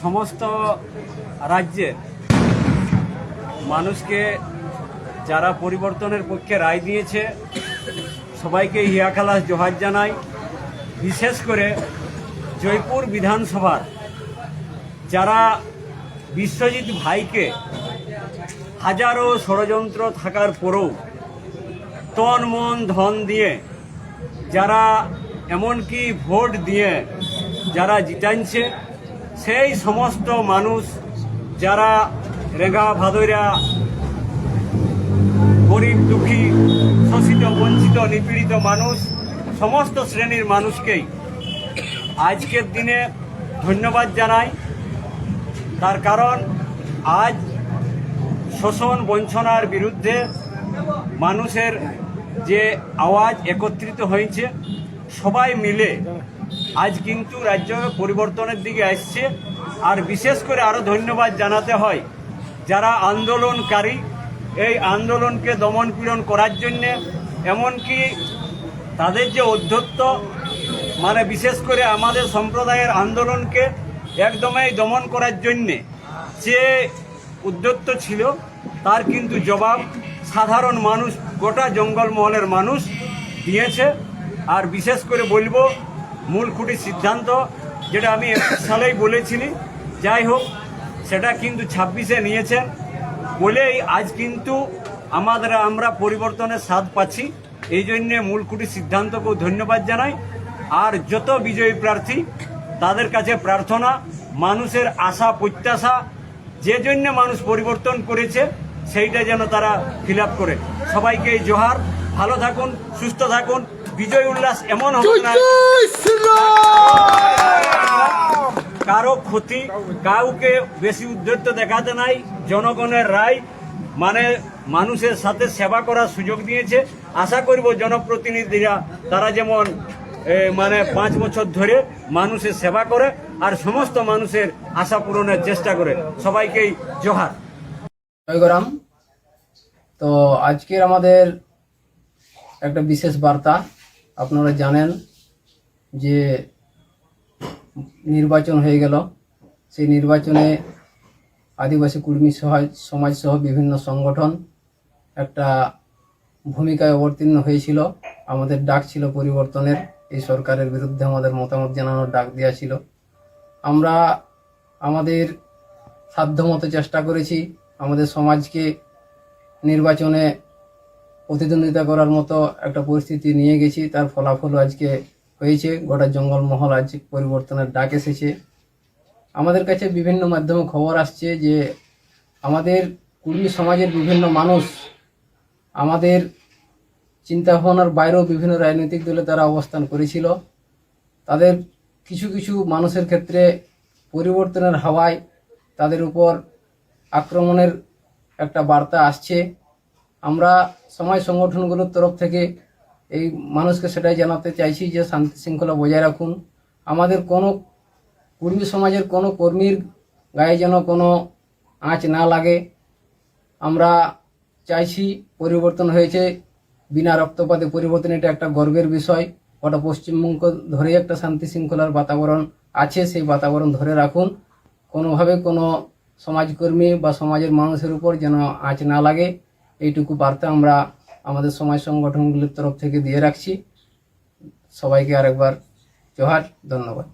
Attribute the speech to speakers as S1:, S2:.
S1: সমস্ত রাজ্যের মানুষকে যারা পরিবর্তনের পক্ষে রায় দিয়েছে সবাইকে হিয়াখালাস জোহার জানাই। বিশেষ করে জয়পুর বিধানসভার যারা বিশ্বজিৎ ভাইকে হাজারো ষড়যন্ত্র থাকার পরেও তন মন ধন দিয়ে যারা এমনকি ভোট দিয়ে যারা জিতাইছে, সেই সমস্ত মানুষ যারা রেগা ভাদইরা গরিব দুঃখী শোষিত বঞ্চিত নিপীড়িত মানুষ সমস্ত শ্রেণীর মানুষকেই আজকের দিনে ধন্যবাদ জানাই। তার কারণ আজ শোষণ বঞ্চনার বিরুদ্ধে মানুষের যে আওয়াজ একত্রিত হয়েছে, সবাই মিলে আজ কিন্তু রাজ্য পরিবর্তনের দিকে আসছে। আর বিশেষ করে আরও ধন্যবাদ জানাতে হয় যারা আন্দোলনকারী, এই আন্দোলনকে দমন পীড়ন করার জন্যে, এমনকি তাদের যে অধ্যত্ত মানে বিশেষ করে আমাদের সম্প্রদায়ের আন্দোলনকে একদমই দমন করার জন্যে যে উদ্যত্ত ছিল, তার কিন্তু জবাব সাধারণ মানুষ, গোটা জঙ্গলমহলের মানুষ দিয়েছে। আর বিশেষ করে বলবো মূল খুঁটির সিদ্ধান্ত যেটা আমি 21 সালেই বলেছিলি, যাই হোক সেটা কিন্তু 26-এ নিয়েছেন বলেই আজ কিন্তু আমরা পরিবর্তনের স্বাদ পাচ্ছি। এই জন্যে মূল খুঁটির সিদ্ধান্তকেও ধন্যবাদ জানাই। আর যত বিজয়ী প্রার্থী তাদের কাছে প্রার্থনা, মানুষের আশা প্রত্যাশা যে জন্য মানুষ পরিবর্তন করেছে সেইটা যেন তারা ফিল আপ করে। সবাইকে জোহার, ভালো থাকুন, সুস্থ থাকুন, বিজয় উল্লাস এমন হবে না কারো ক্ষতি, কাউকে বেশি উদ্ধত্ত দেখাতে নাই। জনগণের রায় মানে মানুষের সাথে সেবা করার সুযোগ দিয়েছে। আশা করব জনপ্রতিনিধিরা তারা যেমন মানে 5 বছর ধরে মানুষের সেবা করে আর সমস্ত মানুষের আশা পূরণের চেষ্টা করে। সবাইকেই জোহার।
S2: জয়গরাম। তো আজকের আমাদের একটা বিশেষ বার্তা। আপনারা জানেন যে নির্বাচন হয়ে গেল। সেই নির্বাচনে আদিবাসী কুর্মী সমাজ সহ বিভিন্ন সংগঠন একটা ভূমিকায় অবতীর্ণ হয়েছিল। আমাদের ডাক ছিল পরিবর্তনের, এই সরকারের বিরুদ্ধে আমাদের মতামত জানানোর ডাক দেওয়া ছিল। আমরা আমাদের সাধ্যমতো চেষ্টা করেছি আমাদের সমাজকে নির্বাচনে প্রতিদ্বন্দ্বিতা করার মতো একটা পরিস্থিতি নিয়ে গেছি। তার ফলাফল আজকে হয়েছে, গোটা জঙ্গলমহল আজ পরিবর্তনের ডাক এসেছে। আমাদের কাছে বিভিন্ন মাধ্যমে খবর আসছে যে আমাদের কুর্মী সমাজের বিভিন্ন মানুষ আমাদের চিন্তাভাবনার বাইরেও বিভিন্ন রাজনৈতিক দলে তারা অবস্থান করেছিল। তাদের কিছু কিছু মানুষের ক্ষেত্রে পরিবর্তনের হাওয়ায় তাদের উপর আক্রমণের একটা বার্তা আসছে। আমরা সমাজ সংগঠনগুলোর তরফ থেকে এই মানুষকে সেটাই জানাতে চাইছি যে শান্তি শৃঙ্খলা বজায় রাখুন। আমাদের কোনো কুর্মী সমাজের কোনো কর্মীর গায়ে যেন কোনো আঁচ না লাগে। আমরা চাইছি পরিবর্তন হয়েছে বিনা রক্তপাতে পরিবর্তন, এটা একটা গর্বের বিষয়। গোটা পশ্চিমবঙ্গ ধরে একটা শান্তি শৃঙ্খলার বাতাবরণ আছে, সেই বাতাবরণ ধরে রাখুন। কোনোভাবে কোনো সমাজকর্মী বা সমাজের মানুষের উপর যেন আঁচ না লাগে, এইটুকু বার্তা আমরা আমাদের সমাজ সংগঠনগুলোর তরফ থেকে দিয়ে রাখছি। সবাইকে আরেকবার জোহার, ধন্যবাদ।